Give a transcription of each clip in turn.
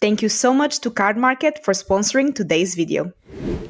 Thank you so much to Card Market for sponsoring today's video.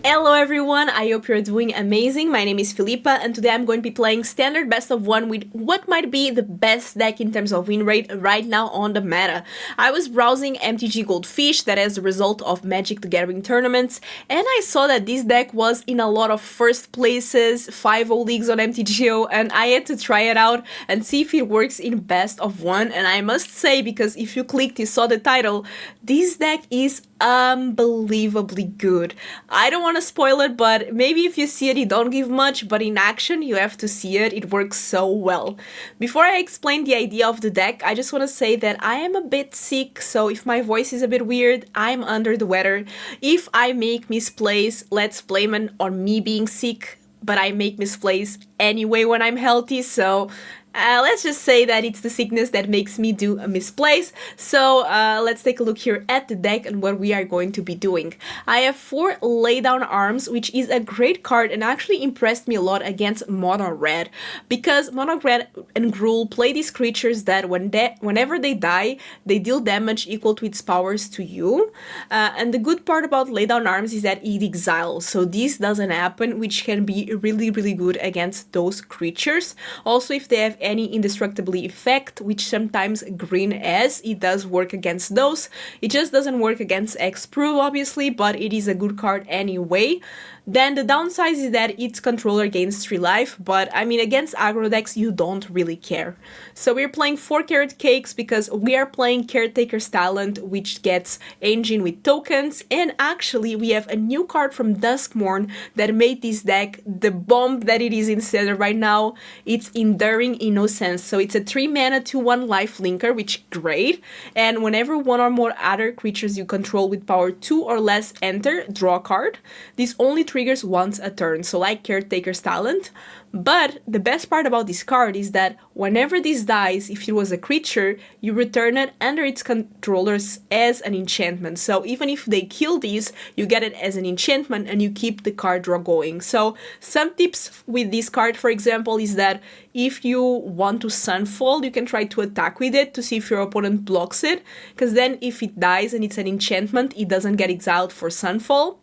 Hello everyone, I hope you're doing amazing. My name is Filipa and today I'm going to be playing standard best of 1 with what might be the best deck in terms of win rate right now on the meta. I was browsing MTG Goldfish, that is the result of Magic the Gathering tournaments, and I saw that this deck was in a lot of first places, 5-0 leagues on MTGO, and I had to try it out and see if it works in best of 1. And I must say, because if you clicked you saw the title, this deck is unbelievably good. I don't want to spoil it, but maybe if you see it, you don't give much, but in action, you have to see it. It works so well. Before I explain the idea of the deck, I just want to say that I am a bit sick, so if my voice is a bit weird, I'm under the weather. If I make misplays, let's blame it on me being sick, but I make misplays anyway when I'm healthy, so let's just say that it's the sickness that makes me do a misplace. So let's take a look here at the deck and what we are going to be doing. I have 4 Laydown Arms, which is a great card and actually impressed me a lot against Mono Red, because Mono Red and Gruul play these creatures that whenever they die, they deal damage equal to its powers to you. And the good part about Laydown Arms is that it exiles, so this doesn't happen, which can be really good against those creatures. Also, if they have any indestructibility effect, which sometimes green has, it does work against those. It just doesn't work against X-Proof, obviously, but it is a good card anyway. Then the downside is that its controller gains 3 life, but I mean, against aggro decks, you don't really care. So we're playing 4 Carrot Cakes because we are playing Caretaker's Talent, which gets engine with tokens, and actually we have a new card from Duskmourn that made this deck the bomb that it is instead right now. It's Enduring Innocence, so it's a 3 mana 2/1 life linker, which great, and whenever one or more other creatures you control with power 2 or less enter, draw a card. This only triggers once a turn, so like Caretaker's Talent. But the best part about this card is that whenever this dies, if it was a creature, you return it under its controllers as an enchantment. So even if they kill these, you get it as an enchantment and you keep the card draw going. So some tips with this card, for example, is that if you want to Sunfall, you can try to attack with it to see if your opponent blocks it, because then if it dies and it's an enchantment, it doesn't get exiled for Sunfall.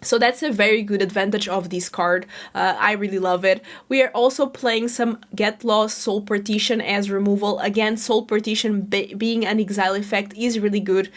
So that's a very good advantage of this card. I really love it. We are also playing some Get Lost, Soul Partition as removal. Again, Soul Partition being an exile effect is really good.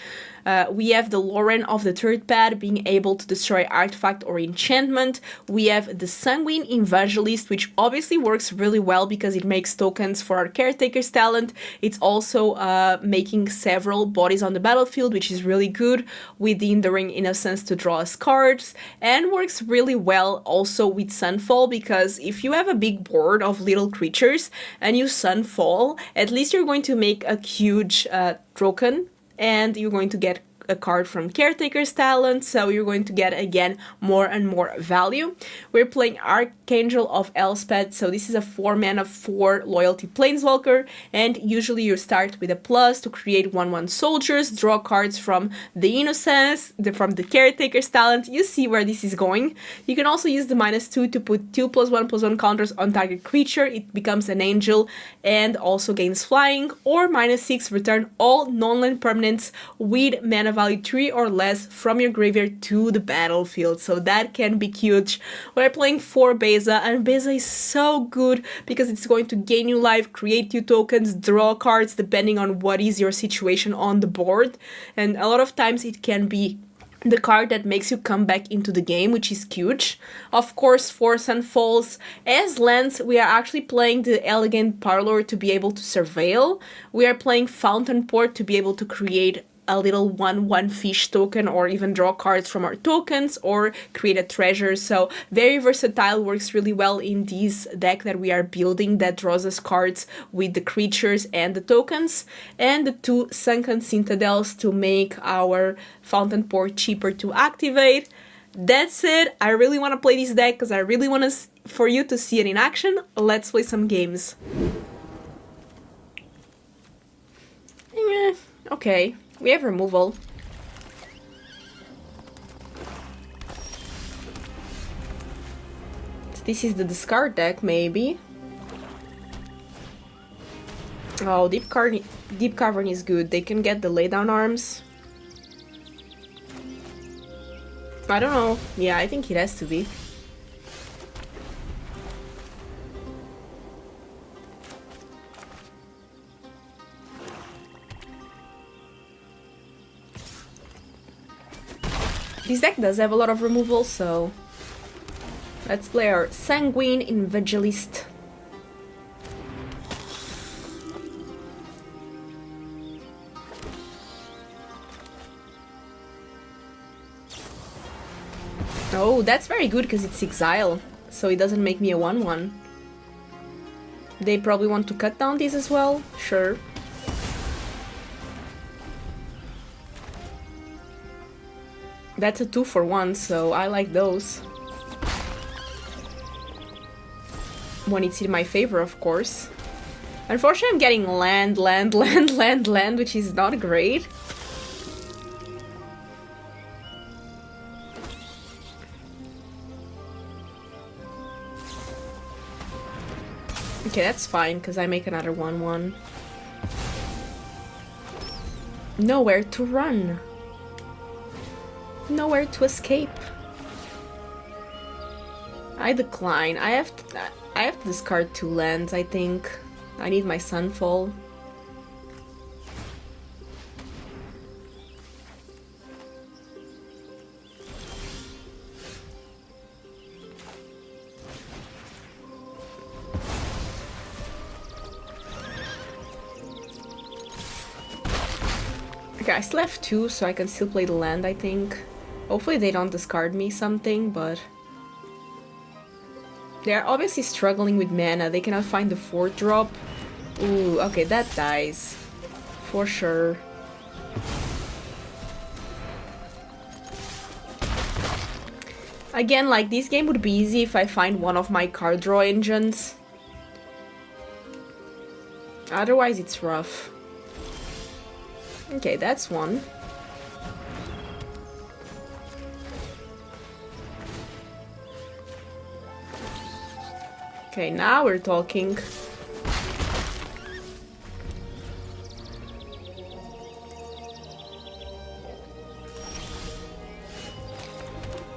We have the Loran of the 3rd pad being able to destroy artifact or enchantment. We have the Sanguine Evangelist, which obviously works really well because it makes tokens for our Caretaker's Talent. It's also making several bodies on the battlefield, which is really good, with the Enduring Innocence to draw us cards, and works really well also with Sunfall, because if you have a big board of little creatures and you Sunfall, at least you're going to make a huge token, and you're going to get a card from Caretaker's Talent, so you're going to get again more and more value. We're playing Archangel of Elspeth, so this is a 4 mana 4 loyalty planeswalker, and usually you start with a plus to create 1/1 soldiers, draw cards from the Innocence, from the Caretaker's Talent. You see where this is going. You can also use the -2 to put 2+1/+1 counters on target creature. It becomes an angel and also gains flying, or -6, return all non-land permanents with mana value 3 or less from your graveyard to the battlefield. So that can be huge. We're playing 4 Beza, and Beza is so good because it's going to gain you life, create you tokens, draw cards depending on what is your situation on the board. And a lot of times it can be the card that makes you come back into the game, which is huge. Of course, for Sunfalls, as lands, we are actually playing the Elegant Parlor to be able to surveil. We are playing Fountainport to be able to create a little 1/1 fish token, or even draw cards from our tokens, or create a treasure. So very versatile, works really well in this deck that we are building that draws us cards with the creatures and the tokens. And the 2 Sunken Citadels to make our Fountainport cheaper to activate. That's it. I really want to play this deck because I really want for you to see it in action. Let's play some games. Okay. We have removal. This is the discard deck, maybe. Oh, Deep Cavern is good. They can get the Laydown Arms. I don't know. Yeah, I think it has to be. This deck does have a lot of removal, so let's play our Sanguine Evangelist. Oh, that's very good because it's Exile, so it doesn't make me a 1/1. They probably want to cut down this as well, sure. That's a 2-for-1, so I like those. When it's in my favor, of course. Unfortunately, I'm getting land, which is not great. Okay, that's fine, because I make another 1/1. Nowhere to run. Nowhere to escape. I decline. I have to discard 2 lands, I think. I need my Sunfall. Okay, I still have 2, so I can still play the land, I think. Hopefully they don't discard me something, but... They're obviously struggling with mana. They cannot find the 4th drop. Ooh, okay, that dies. For sure. Again, like, this game would be easy if I find one of my card draw engines. Otherwise, it's rough. Okay, that's one. Okay, now we're talking.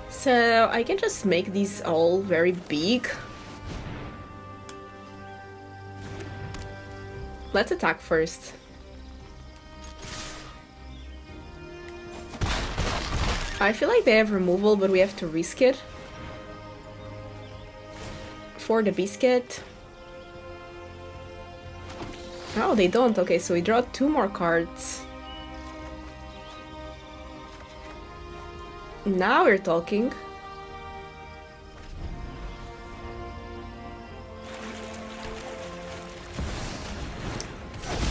So I can just make these all very big. Let's attack first. I feel like they have removal, but we have to risk it. For the biscuit. Oh, they don't. Okay, so we draw 2 more cards. Now we're talking.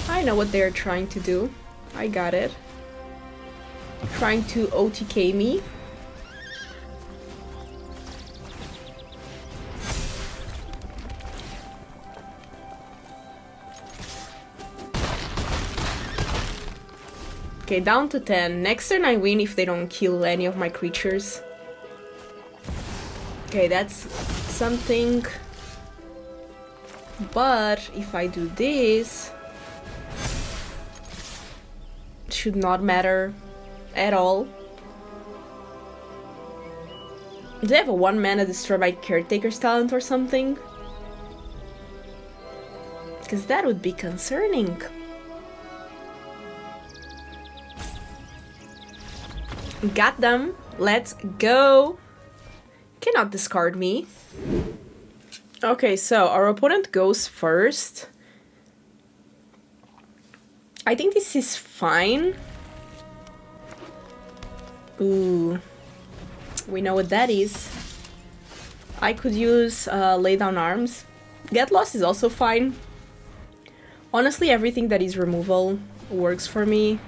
I know what they're trying to do. I got it. Trying to OTK me. Okay, down to 10. Next turn I win if they don't kill any of my creatures. Okay, that's something. But if I do this, it should not matter at all. Do they have a 1-mana destroy my Caretaker's talent or something? Because that would be concerning. Got them. Let's go. Cannot discard me. Okay, so our opponent goes first. I think this is fine. Ooh. We know what that is. I could use Lay Down Arms. Get Lost is also fine. Honestly, everything that is removal works for me.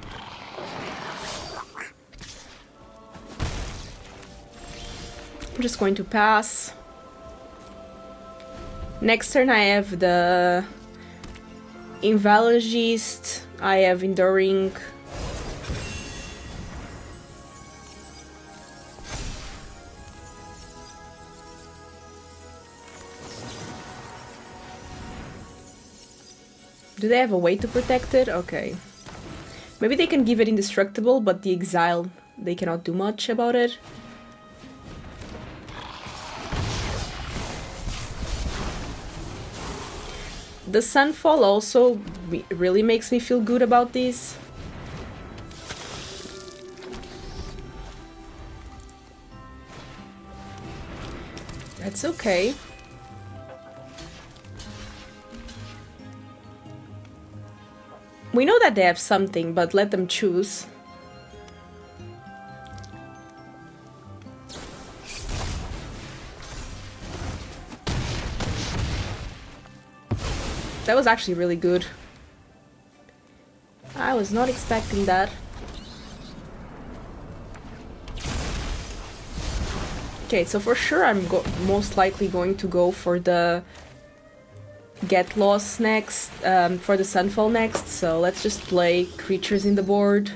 I'm just going to pass. Next turn I have the Evangelist, I have Enduring. Do they have a way to protect it? Okay. Maybe they can give it indestructible, but the Exile, they cannot do much about it. The Sunfall also really makes me feel good about this. That's okay. We know that they have something, but let them choose. That was actually really good. I was not expecting that. Okay, so for sure I'm most likely going to go for the Get Lost next, for the Sunfall next, so let's just play creatures in the board.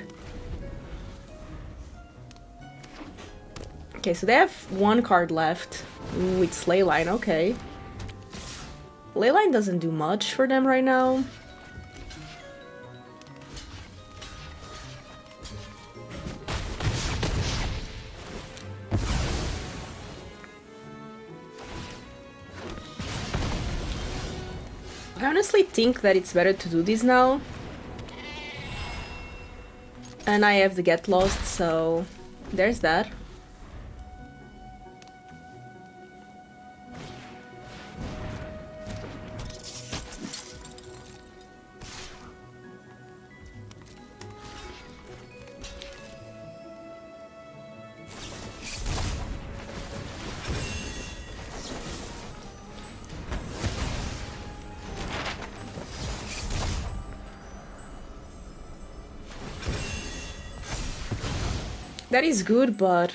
Okay, so they have one card left. Ooh, it's Leyline, okay. Leyline doesn't do much for them right now. I honestly think that it's better to do this now. And I have the Get Lost, so there's that. That is good, but...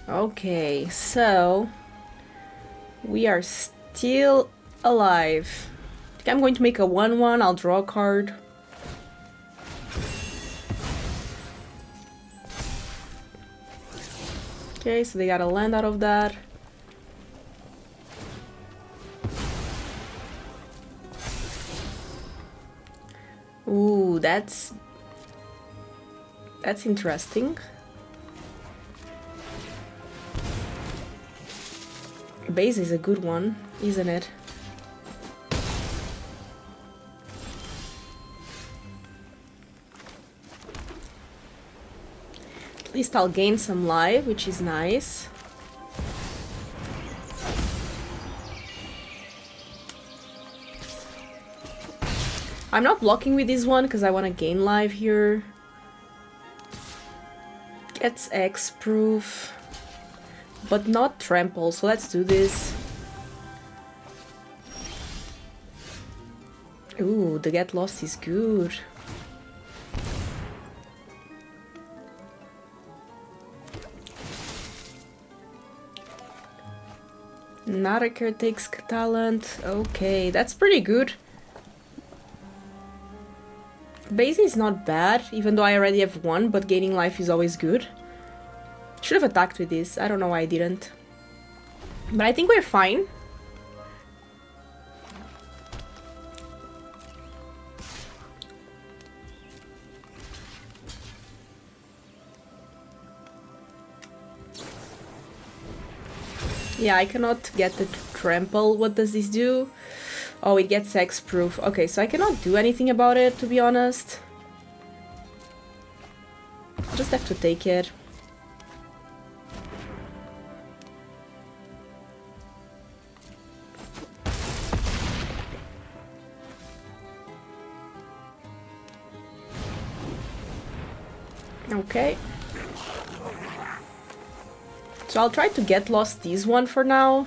Okay, so... We are still alive. I think I'm going to make a 1/1, I'll draw a card. Okay, so they got a land out of that. Ooh, that's interesting. Beza is a good one, isn't it? At least I'll gain some life, which is nice. I'm not blocking with this one because I want to gain life here. Gets X-proof, but not trample, so let's do this. Ooh, the Get Lost is good. Not a Caretaker talent. Okay, that's pretty good. Beza is not bad, even though I already have one, but gaining life is always good. Should have attacked with this, I don't know why I didn't. But I think we're fine. Yeah, I cannot get the trample. What does this do? Oh, it gets X-proof. Okay, so I cannot do anything about it, to be honest. I'll just have to take it. Okay. So I'll try to get lost this one for now.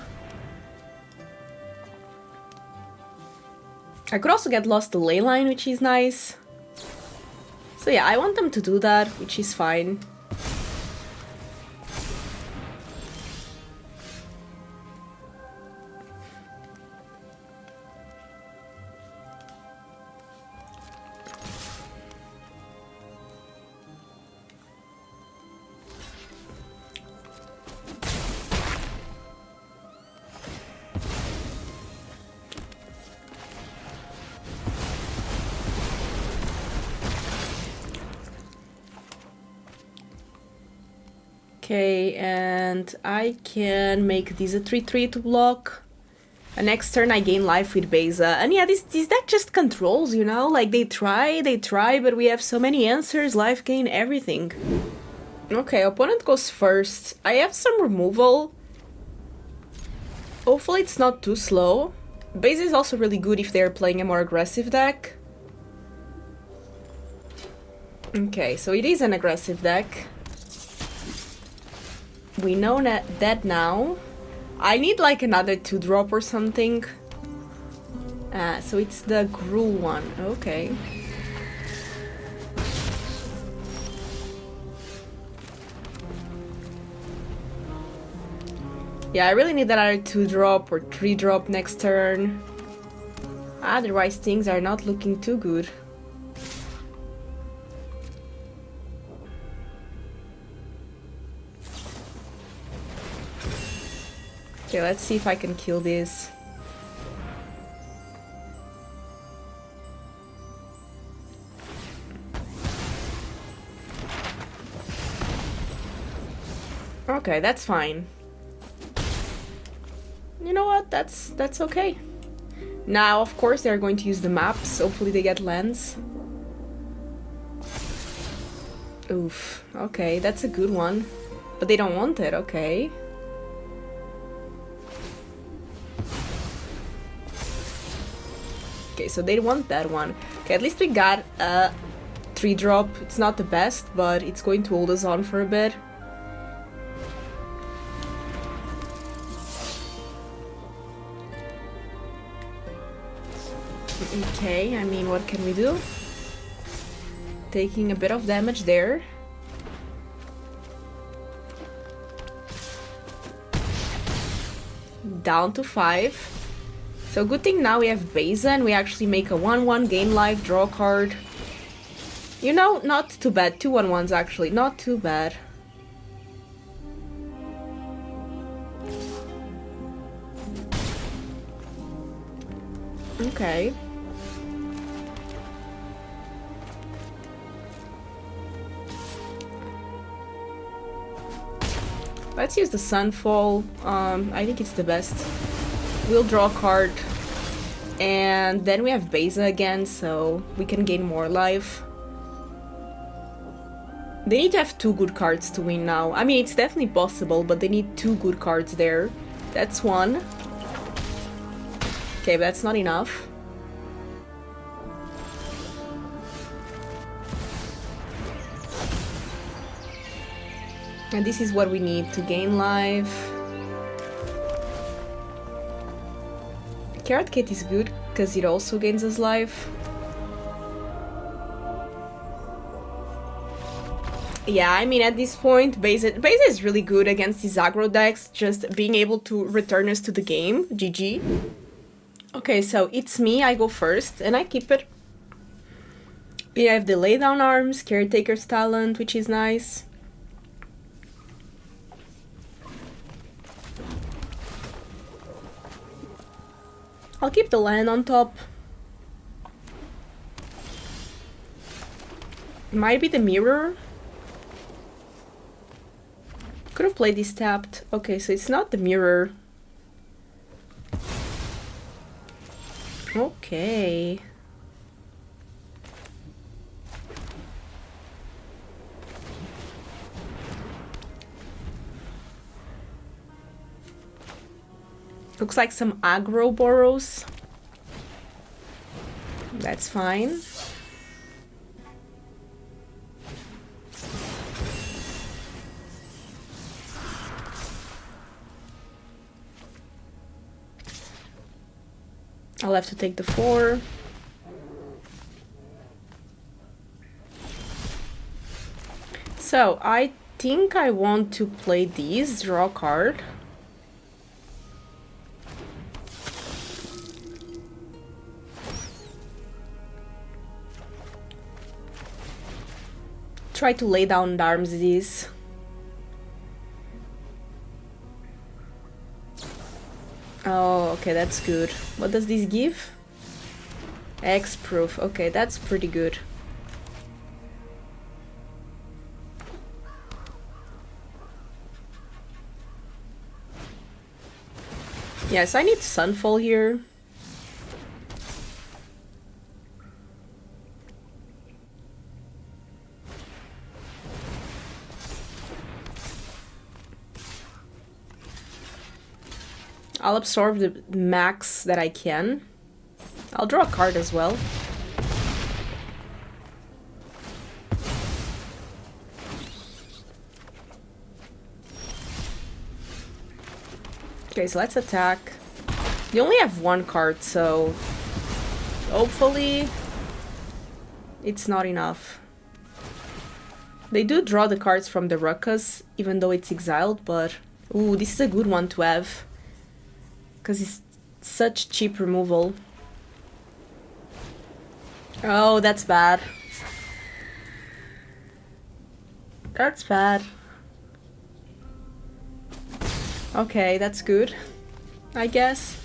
I could also get lost the Leyline, which is nice. So yeah, I want them to do that, which is fine. Okay, and I can make this a 3/3 to block. And next turn I gain life with Beza. And yeah, this deck just controls, you know? Like, they try, but we have so many answers, life gain, everything. Okay, opponent goes first. I have some removal. Hopefully it's not too slow. Beza is also really good if they're playing a more aggressive deck. Okay, so it is an aggressive deck. We know that now. I need like another 2-drop or something. So it's the Gruul one. Okay. Yeah, I really need another 2-drop or 3-drop next turn. Otherwise things are not looking too good. Okay, let's see if I can kill this. Okay, that's fine. You know what? That's okay. Now, of course, they're going to use the maps. Hopefully they get lands. Oof. Okay, that's a good one. But they don't want it, okay. Okay, so they want that one. Okay, at least we got a 3-drop. It's not the best, but it's going to hold us on for a bit. Okay, I mean, what can we do? Taking a bit of damage there. Down to 5. So good thing now we have Beza and we actually make a 1-1, gain life, draw a card. You know, not too bad. 2 1-1s actually, not too bad. Okay. Let's use the Sunfall. I think it's the best. We'll draw a card. And then we have Beza again, so we can gain more life. They need to have 2 good cards to win now. I mean, it's definitely possible, but they need 2 good cards there. That's 1. Okay, but that's not enough. And this is what we need to gain life. Carrot Kit is good, because it also gains us life. Yeah, I mean, at this point, Beza is really good against these aggro decks, just being able to return us to the game. GG. Okay, so it's me, I go first, and I keep it. We have the Laydown Arms, Caretaker's Talent, which is nice. I'll keep the land on top. Might be the mirror. Could have played this tapped. Okay, so it's not the mirror. Okay. Looks like some aggro borrows. That's fine. I'll have to take the 4. So I think I want to play these, draw a card. Try to lay down the arms these. Oh, okay, that's good. What does this give? X-proof. Okay, that's pretty good. Yes, I need Sunfall here. I'll absorb the max that I can. I'll draw a card as well. Okay, so let's attack. You only have one card, so hopefully it's not enough. They do draw the cards from the Ruckus, even though it's exiled, but... Ooh, this is a good one to have. Because it's such cheap removal. Oh, that's bad. That's bad. Okay, that's good, I guess.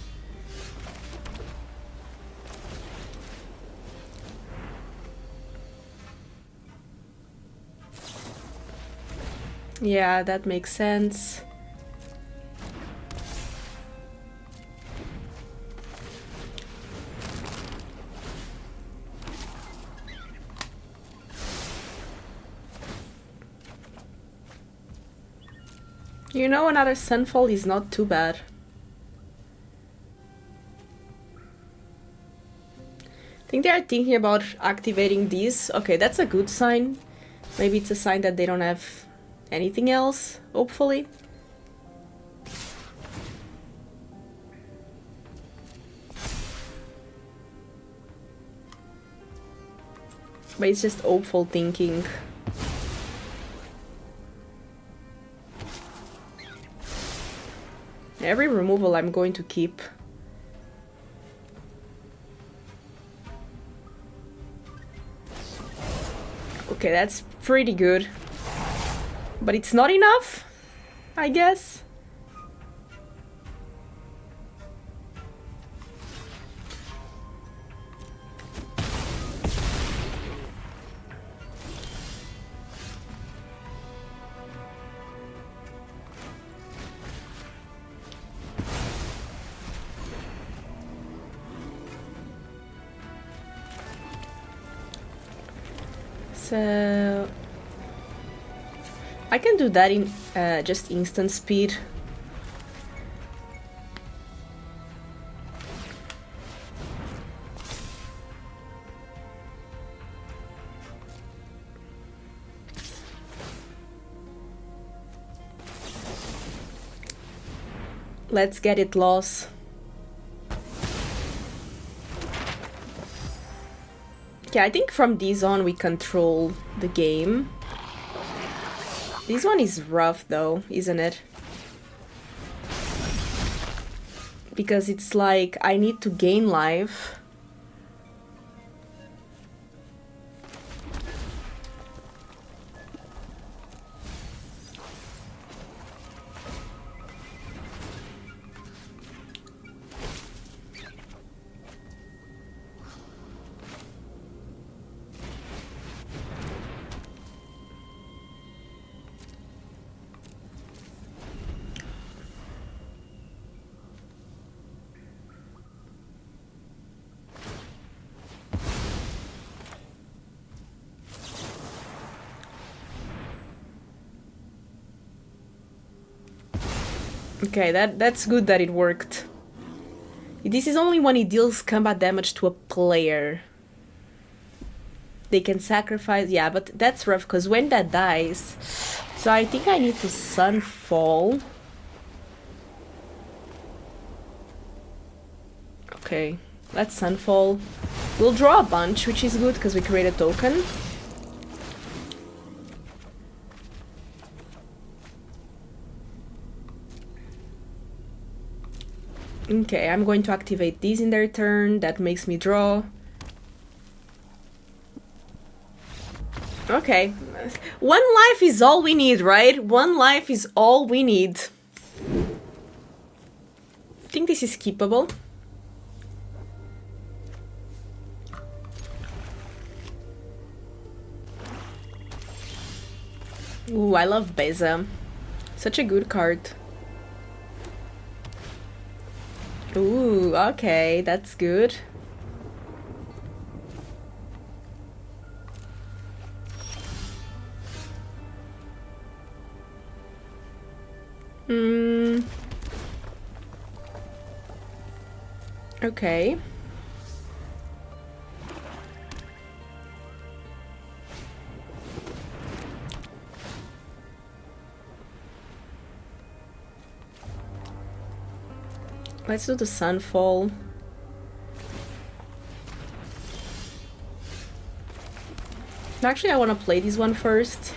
Yeah, that makes sense. You know, another Sunfall is not too bad. I think they are thinking about activating these. Okay, that's a good sign. Maybe it's a sign that they don't have anything else, hopefully. But it's just hopeful thinking. Every removal I'm going to keep. Okay, that's pretty good. But it's not enough, I guess. So I can do that in just instant speed. Let's get it lost. Okay, I think from these on we control the game. This one is rough though, isn't it? Because it's like I need to gain life. Okay, that's good that it worked. This is only when it deals combat damage to a player. They can sacrifice... Yeah, but that's rough, because when that dies... So I think I need to Sunfall. Okay, let's Sunfall. We'll draw a bunch, which is good, because we create a token. Okay, I'm going to activate these in their turn. That makes me draw. Okay. One life is all we need, right? One life is all we need. I think this is keepable. Ooh, I love Beza. Such a good card. Ooh, okay, that's good. Okay. Let's do the Sunfall. Actually, I want to play this one first,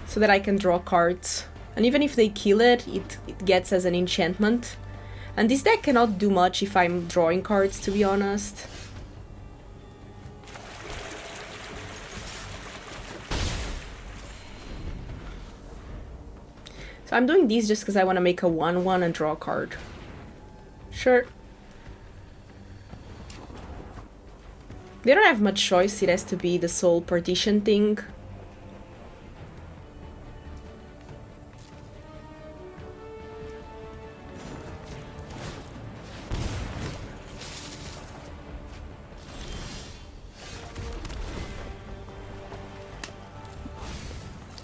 so that I can draw cards. And even if they kill it, it gets as an enchantment. And this deck cannot do much if I'm drawing cards, to be honest. So I'm doing these just because I want to make a 1/1 and draw a card. Sure. They don't have much choice, it has to be the Soul Partition thing.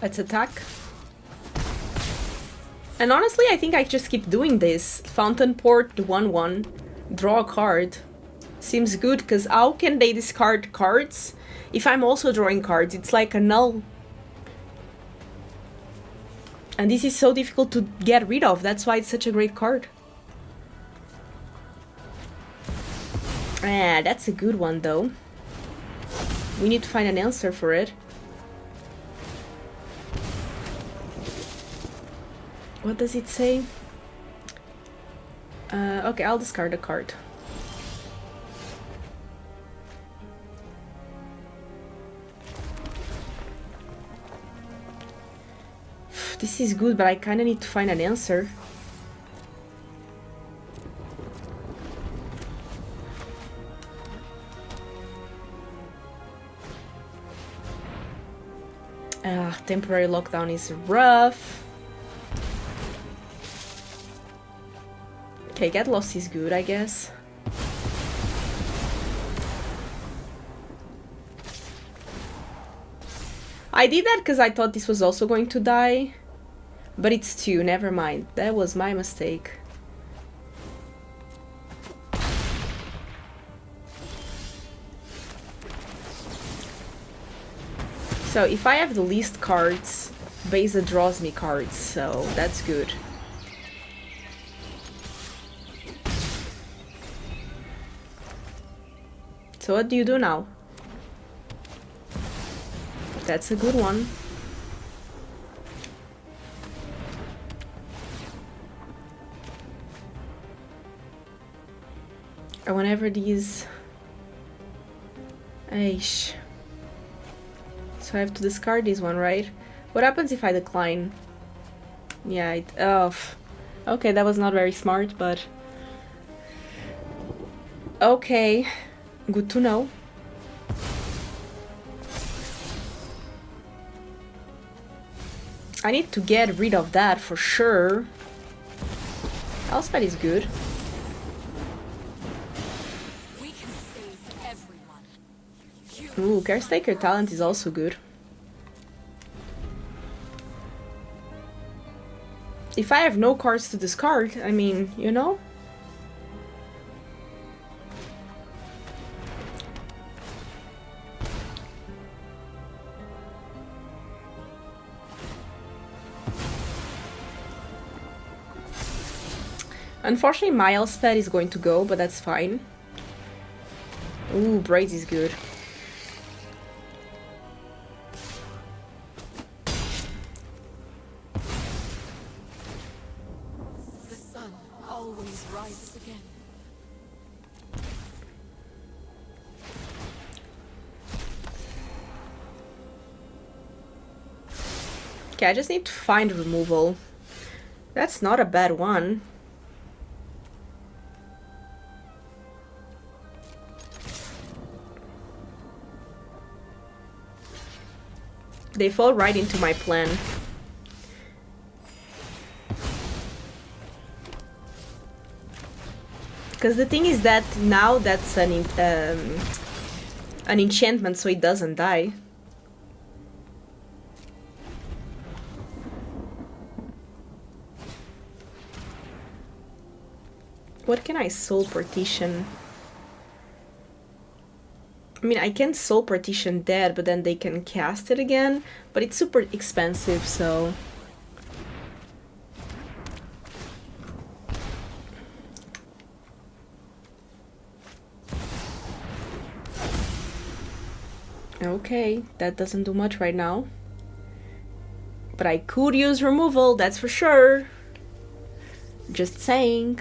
Let's attack. And honestly, I think I just keep doing this. Fountainport, the 1/1, draw a card. Seems good, because how can they discard cards if I'm also drawing cards? It's like a null. And this is so difficult to get rid of, that's why it's such a great card. Ah, that's a good one though. We need to find an answer for it. What does it say? Okay, I'll discard a card. This is good, but I kind of need to find an answer. Temporary lockdown is rough. Okay, get lost is good, I guess. I did that because I thought this was also going to die. But it's 2, never mind. That was my mistake. So if I have the least cards, Beza draws me cards, so that's good. So what do you do now? That's a good one. Or whenever these... Aish. So I have to discard this one, right? What happens if I decline? Yeah, okay, that was not very smart, but... Okay. Good to know. I need to get rid of that for sure. Elspeth is good. Ooh, Caretaker talent is also good. If I have no cards to discard, I mean, you know? Unfortunately, my Elspeth is going to go, but that's fine. Ooh, Braids is good. The sun always rises again. Okay, I just need to find removal. That's not a bad one. They fall right into my plan. Because the thing is that now that's an enchantment, so it doesn't die. What can I Soul Partition? I mean, I can Soul Partition dead, but then they can cast it again. But it's super expensive, so... Okay, that doesn't do much right now. But I could use removal, that's for sure. Just saying.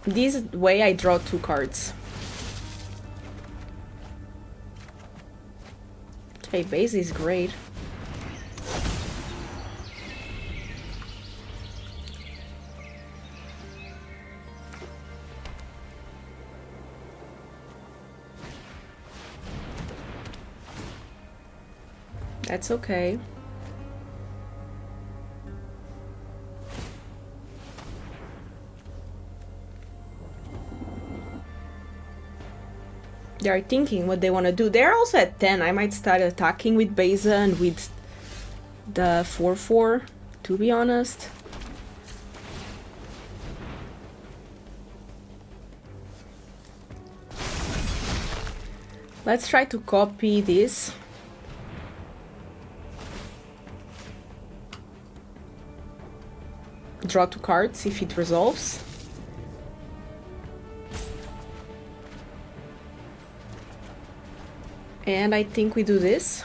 This way I draw 2 cards. Okay, Beza is great. That's okay. They are thinking what they want to do. They're also at 10. I might start attacking with Beza and with the 4/4, to be honest. Let's try to copy this. Draw 2 cards if it resolves. And I think we do this.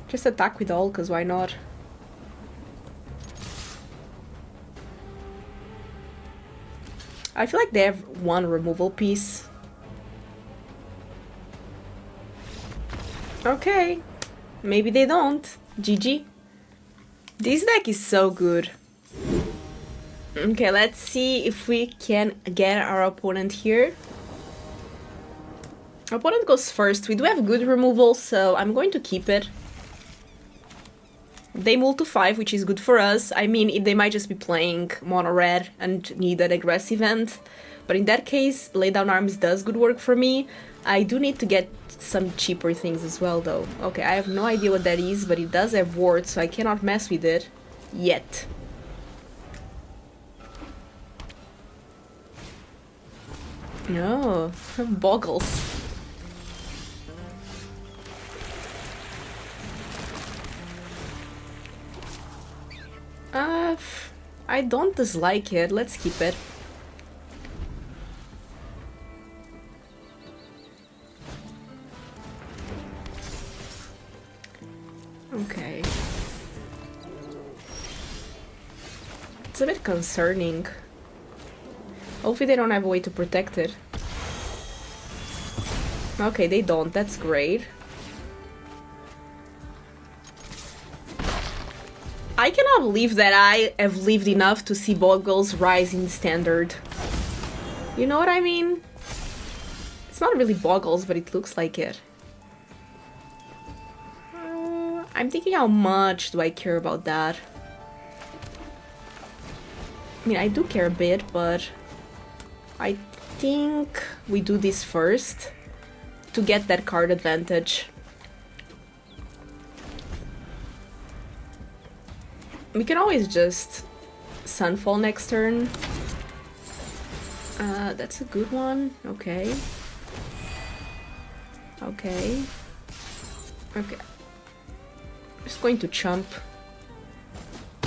Just attack with all, because why not? I feel like they have 1 removal piece. Okay. Maybe they don't. GG. This deck is so good. Okay, let's see if we can get our opponent here. Our opponent goes first. We do have good removal, so I'm going to keep it. They move to 5, which is good for us. I mean, they might just be playing mono red and need an aggressive end. But in that case, Lay Down Arms does good work for me. I do need to get some cheaper things as well, though. Okay, I have no idea what that is, but it does have ward, so I cannot mess with it. Yet. No, boggles. I don't dislike it. Let's keep it. Okay. It's a bit concerning. Hopefully they don't have a way to protect it. Okay, they don't. That's great. I cannot believe that I have lived enough to see Boggles rise in Standard. You know what I mean? It's not really Boggles, but it looks like it. I'm thinking, how much do I care about that? I mean, I do care a bit, but I think we do this first to get that card advantage. We can always just Sunfall next turn. That's a good one. Okay. Okay. Okay. Just going to chump.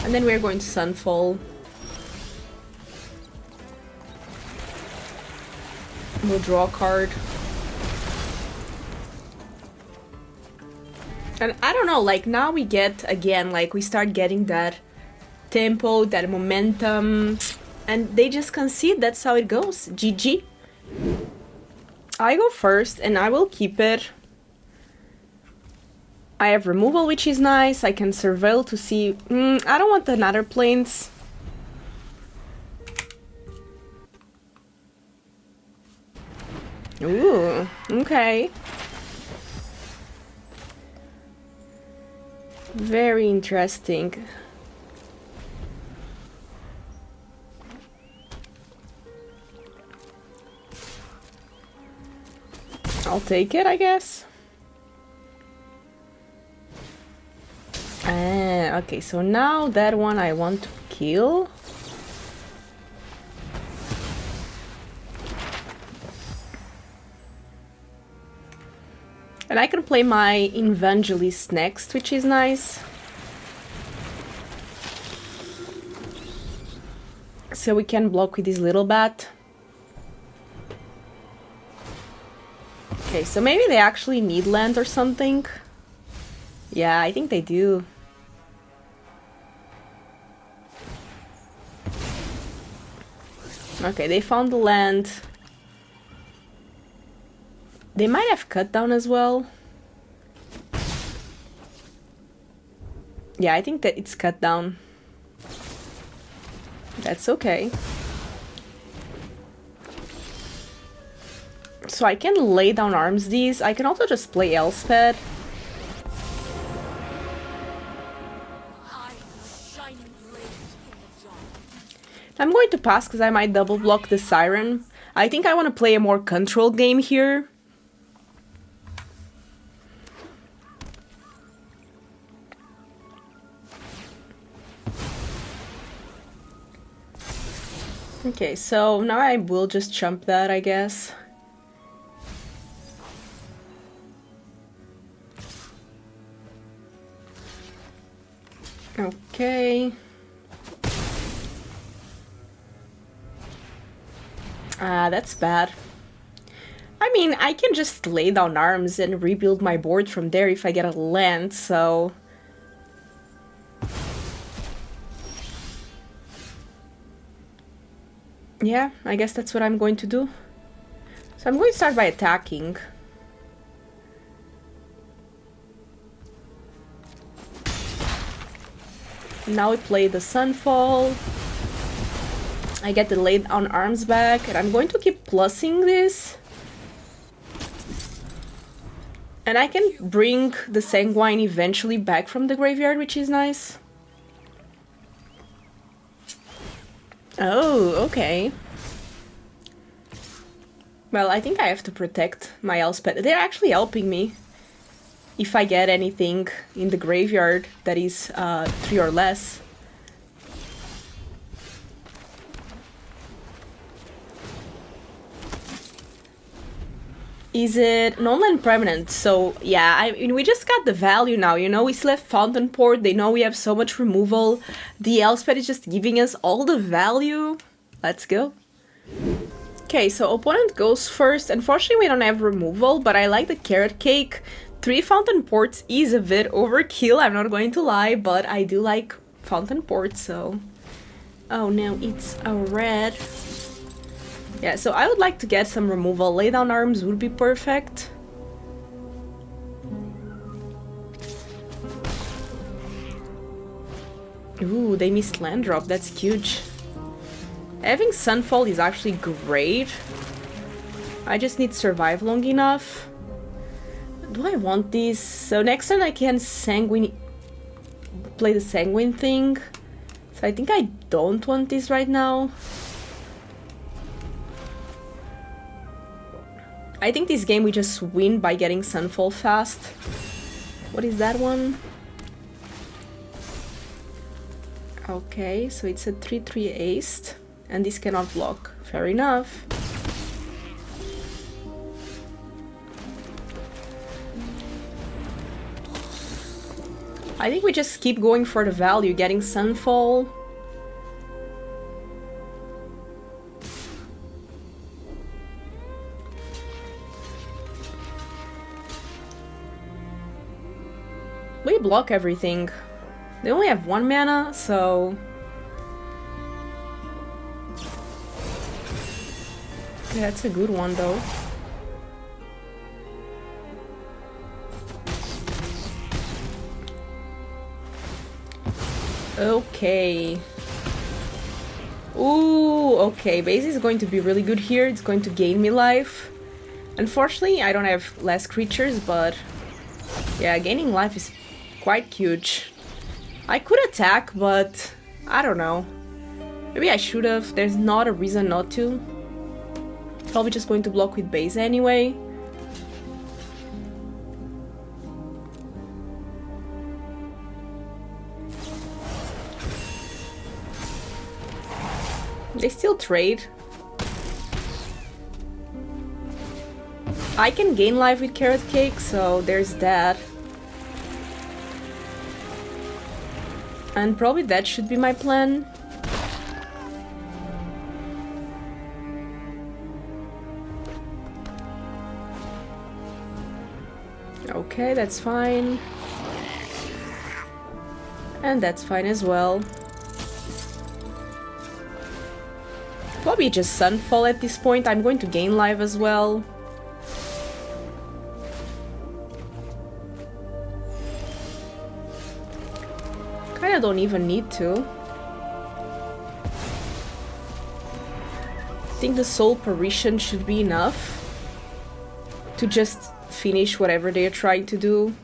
And then we're going to Sunfall. We'll draw a card. And I don't know, like, now we get, again, like, we start getting that tempo, that momentum, and they just concede. That's how it goes. GG. I go first, and I will keep it. I have removal, which is nice. I can surveil to see... I don't want another planes. Ooh, okay. Very interesting. I'll take it, I guess. Okay, so now that one I want to kill. And I can play my Evangelist next, which is nice. So we can block with this little bat. Okay, so maybe they actually need land or something. Yeah, I think they do. Okay, they found the land. They might have cut down as well. Yeah, I think that it's cut down. That's okay. So I can lay down arms these. I can also just play Elspeth. I'm going to pass because I might double block the Siren. I think I want to play a more control game here. Okay, so now I will just jump that, I guess. Okay. That's bad. I mean, I can just lay down arms and rebuild my board from there if I get a land, so... Yeah, I guess that's what I'm going to do. So I'm going to start by attacking. Now we play the Sunfall. I get the laid on arms back, and I'm going to keep plussing this. And I can bring the Sanguine eventually back from the graveyard, which is nice. Oh, okay. Well, I think I have to protect my Elspeth. They're actually helping me. If I get anything in the graveyard that is 3 or less. Is it non-land permanent? So yeah, I mean, we just got the value now, you know, we still have Fountainport, they know we have so much removal. The Elspeth is just giving us all the value. Let's go. Okay, so opponent goes first. Unfortunately, we don't have removal, but I like the carrot cake. 3 Fountainports is a bit overkill, I'm not going to lie, but I do like Fountainport, so... Oh no, it's a red. Yeah, so I would like to get some removal. Lay down arms would be perfect. Ooh, they missed land drop, that's huge. Having Sunfall is actually great. I just need survive long enough. Do I want these? So next turn I can play the Sanguine thing. So I think I don't want this right now. I think this game we just win by getting Sunfall fast. What is that one? Okay, so it's a 3/3 ace, and this cannot block. Fair enough. I think we just keep going for the value, getting Sunfall. We block everything. They only have 1 mana, so... Yeah, that's a good one, though. Okay. Ooh, okay. Beza is going to be really good here. It's going to gain me life. Unfortunately, I don't have less creatures, but yeah, gaining life is quite huge. I could attack, but I don't know. Maybe I should have. There's not a reason not to. Probably just going to block with Beza anyway. They still trade. I can gain life with Carrot Cake, so there's that. And probably that should be my plan. Okay, that's fine. And that's fine as well. Probably just Sunfall at this point. I'm going to gain life as well. Kinda don't even need to. I think the Soul Partition should be enough to just finish whatever they're trying to do.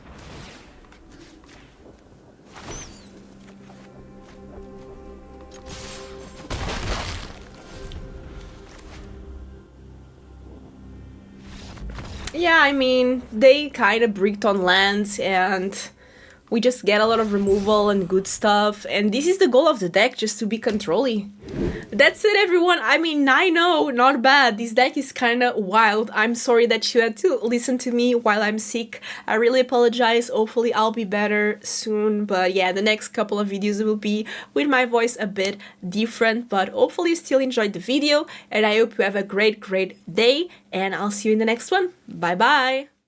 Yeah, I mean, they kind of bricked on lands and we just get a lot of removal and good stuff, and this is the goal of the deck, just to be controlly. That's it, everyone. I mean, I know, not bad. This deck is kind of wild. I'm sorry that you had to listen to me while I'm sick. I really apologize. Hopefully I'll be better soon, but yeah, the next couple of videos will be with my voice a bit different, but hopefully you still enjoyed the video, and I hope you have a great day, and I'll see you in the next one. Bye bye!